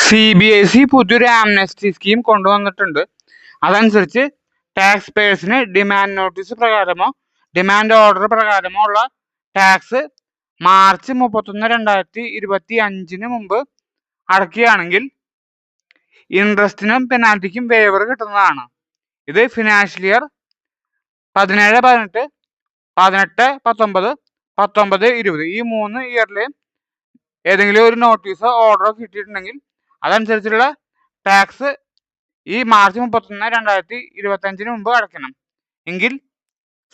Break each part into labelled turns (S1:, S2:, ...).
S1: CBSE പുതിയൊരു Amnesty scheme കൊണ്ടുവന്നിട്ടുണ്ട്. അതനുസരിച്ച് ടാക്സ് പേയേഴ്സിന് ഡിമാൻഡ് നോട്ടീസ് പ്രകാരമോ ഡിമാൻഡ് ഓർഡർ പ്രകാരമോ ഉള്ള ടാക്സ് മാർച്ച് 31, 2025 മുമ്പ് അടയ്ക്കുകയാണെങ്കിൽ ഇൻട്രസ്റ്റിനും പെനാൽറ്റിക്കും വേവർ കിട്ടുന്നതാണ്. ഇത് ഫിനാൻഷ്യൽ ഇയർ 17, 18, 18, 19, 19, 20 ഈ 3 ഇയറിൽ ഏതെങ്കിലും ഒരു നോട്ടീസോ ഓർഡറോ കിട്ടിയിട്ടുണ്ടെങ്കിൽ അതനുസരിച്ചുള്ള ടാക്സ് ഈ മാർച്ച് 31, 2025 മുമ്പ് അടയ്ക്കണം. എങ്കിൽ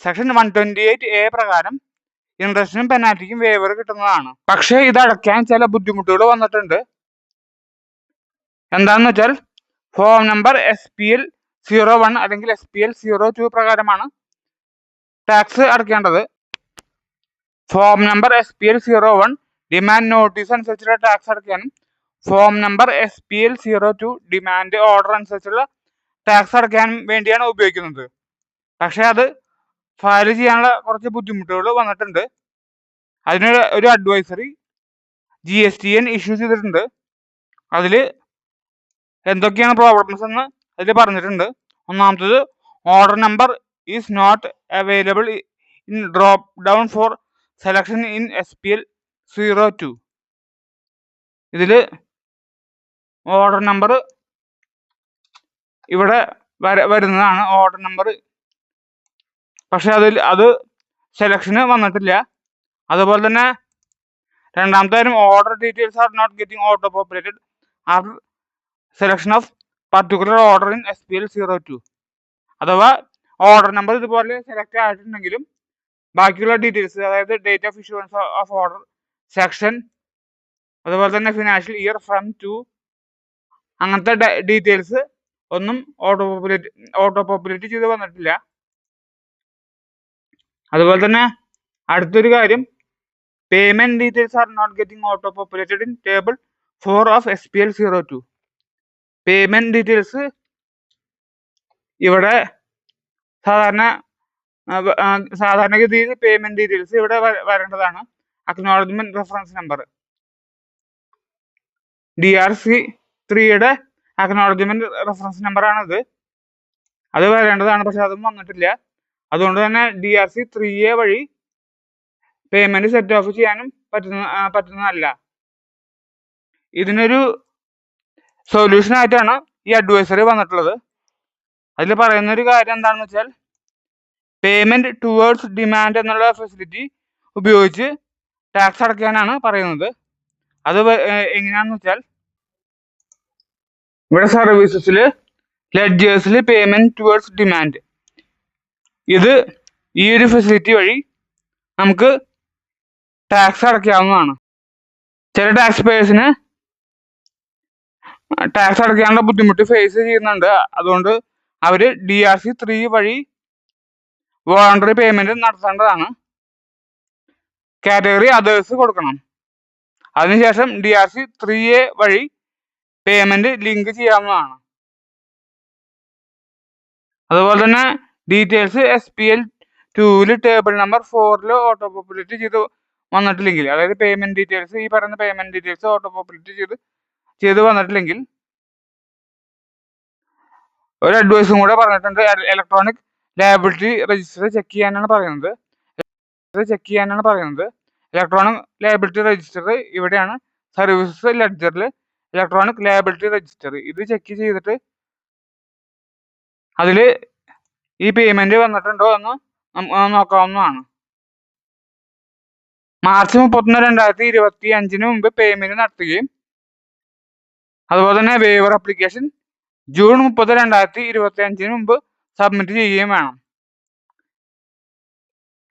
S1: സെക്ഷൻ 128A പ്രകാരം ഇൻട്രസ്റ്റിനും പെനാൽറ്റിക്കും വേവർ കിട്ടുന്നതാണ്. പക്ഷേ ഇത് അടയ്ക്കാൻ ചില ബുദ്ധിമുട്ടുകൾ വന്നിട്ടുണ്ട്. എന്താണെന്ന് വെച്ചാൽ ഫോം നമ്പർ SPL 01 അല്ലെങ്കിൽ SPL 02 പ്രകാരമാണ് ടാക്സ് അടയ്ക്കേണ്ടത്. Form number SPL 01 demand notice അനുസരിച്ചുള്ള ടാക്സ് അടയ്ക്കാനും form number SPL 02 demand order അനുസരിച്ചുള്ള ടാക്സ് അടയ്ക്കാനും വേണ്ടിയാണ് ഉപയോഗിക്കുന്നത്. പക്ഷേ അത് ഫയൽ ചെയ്യാനുള്ള കുറച്ച് ബുദ്ധിമുട്ടുകൾ വന്നിട്ടുണ്ട്. അതിനൊരു അഡ്വൈസറി GSTN ഇഷ്യൂ ചെയ്തിട്ടുണ്ട്. അതിൽ എന്തൊക്കെയാണ് പ്രോബ്ലംസ് എന്ന് അതിൽ പറഞ്ഞിട്ടുണ്ട്. ഒന്നാമത്തത്, order number is not available in drop down for selection in SPL 02. ഇതിൽ ഓർഡർ നമ്പർ ഇവിടെ വരുന്നതാണ് ഓർഡർ നമ്പർ. പക്ഷെ അത് സെലക്ഷന് വന്നിട്ടില്ല. അതുപോലെ തന്നെ രണ്ടാമത്തെ കാര്യം, order details are not getting auto populated after selection of particular order in SPL 02. അഥവാ ഓർഡർ നമ്പർ ഇതുപോലെ സെലക്ട് ആയിട്ടുണ്ടെങ്കിലും ബാക്കിയുള്ള ഡീറ്റെയിൽസ്, അതായത് date of issuance of order, section, അതുപോലെ തന്നെ ഫിനാൻഷ്യൽ ഇയർ ഫ്രം ടു, അങ്ങനത്തെ ഡീറ്റെയിൽസ് ഒന്നും ഓട്ടോ പോപ്പുലേറ്റ് ചെയ്ത് വന്നിട്ടില്ല. അതുപോലെ തന്നെ അടുത്തൊരു കാര്യം, payment details are not getting auto populated in table 4 of SPL 02. Payment details ഇവിടെ സാധാരണഗതിയിൽ പേയ്മെന്റ് ഡീറ്റെയിൽസ് ഇവിടെ വരേണ്ടതാണ്. അക്നോളജ്മെന്റ് റെഫറൻസ് നമ്പർ DRC3യുടെ അക്നോളജ്മെന്റ് റെഫറൻസ് നമ്പറാണിത്. അത് വരേണ്ടതാണ്. പക്ഷെ അതും വന്നിട്ടില്ല. അതുകൊണ്ട് തന്നെ DRC3A വഴി പേയ്മെന്റ് സെറ്റ് ഓഫ് ചെയ്യാനും പറ്റുന്നതല്ല. ഇതിനൊരു സൊല്യൂഷൻ ആയിട്ടാണ് ഈ അഡ്വൈസറി വന്നിട്ടുള്ളത്. അതിൽ പറയുന്ന ഒരു കാര്യം എന്താണെന്ന് വെച്ചാൽ, പേയ്മെന്റ് ടുവേർഡ്സ് ഡിമാൻഡ് എന്നുള്ള ഫെസിലിറ്റി ഉപയോഗിച്ച് ടാക്സ് അടയ്ക്കാനാണ് പറയുന്നത്. അത് എങ്ങനെയാണെന്ന് വെച്ചാൽ, ഇവിടെ സർവീസസിൽ ലെഡ്ജേഴ്സിൽ പേയ്മെന്റ് ടുവേർഡ്സ് ഡിമാൻഡ്, ഇത് ഈ ഒരു ഫെസിലിറ്റി വഴി നമുക്ക് ടാക്സ് അടയ്ക്കാവുന്നതാണ്. ചില ടാക്സ് പേയേഴ്സിന് ടാക്സ് അടയ്ക്കാനുള്ള ബുദ്ധിമുട്ട് ഫേസ് ചെയ്യുന്നുണ്ട്. അതുകൊണ്ട് അവർ DRC3 വഴി വോളണ്ടറി പേയ്മെന്റ് നടത്തേണ്ടതാണ്. കാറ്റഗറി അതേഴ്സ് കൊടുക്കണം. അതിനുശേഷം DRC3A വഴി പേയ്മെന്റ് ലിങ്ക് ചെയ്യാവുന്നതാണ്. അതുപോലെ തന്നെ details SPL 2 table number 4 auto populate ചെയ്ത് വന്നിട്ടില്ലെങ്കിൽ, അതായത് പേയ്മെന്റ് ഡീറ്റെയിൽസ്, ഈ പറയുന്ന പേയ്മെന്റ് ഡീറ്റെയിൽസ് ഓട്ടോ പോപ്പുലേറ്റ് ചെയ്ത് വന്നിട്ടില്ലെങ്കിൽ ഒരു അഡ്വൈസും കൂടെ പറഞ്ഞിട്ടുണ്ട്. ഇലക്ട്രോണിക് ലയബിലിറ്റി രജിസ്റ്റർ ചെക്ക് ചെയ്യാനാണ് പറയുന്നത്. ഇലക്ട്രോണിക് ലയബിലിറ്റി രജിസ്റ്റർ ഇവിടെയാണ്, സർവീസസ് ലെഡ്ജറിൽ ഇലക്ട്രോണിക് ലയബിലിറ്റി രജിസ്റ്റർ. ഇത് ചെക്ക് ചെയ്തിട്ട് അതിൽ ഈ പേയ്മെന്റ് വന്നിട്ടുണ്ടോ എന്ന് നോക്കാവുന്നതാണ്. മാർച്ച് 31, 2025 മുമ്പ് പേയ്മെന്റ് നടത്തുകയും അതുപോലെ തന്നെ വേവർ അപ്ലിക്കേഷൻ ജൂൺ 30, 2025 മുമ്പ് സബ്മിറ്റ് ചെയ്യുകയും വേണം.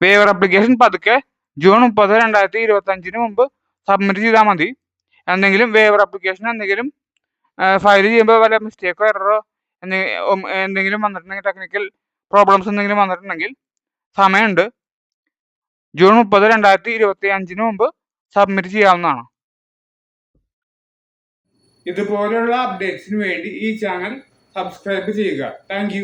S1: വേവർ അപ്ലിക്കേഷൻ പതുക്കെ ജൂൺ 30, 2025 മുമ്പ് സബ്മിറ്റ് ചെയ്താൽ മതി. വേവർ അപ്ലിക്കേഷൻ എന്തെങ്കിലും ഫയൽ ചെയ്യുമ്പോൾ വല്ല മിസ്റ്റേക്കോ എററോ എന്തെങ്കിലും വന്നിട്ടുണ്ടെങ്കിൽ, ടെക്നിക്കൽ പ്രോബ്ലംസ് എന്തെങ്കിലും വന്നിട്ടുണ്ടെങ്കിൽ സമയമുണ്ട്. ജൂൺ 30, 2025 മുമ്പ് സബ്മിറ്റ് ചെയ്യാവുന്നതാണ്. ഇതുപോലെയുള്ള അപ്ഡേറ്റ്സിന് വേണ്ടി ഈ ചാനൽ സബ്സ്ക്രൈബ് ചെയ്യുക. Thank you.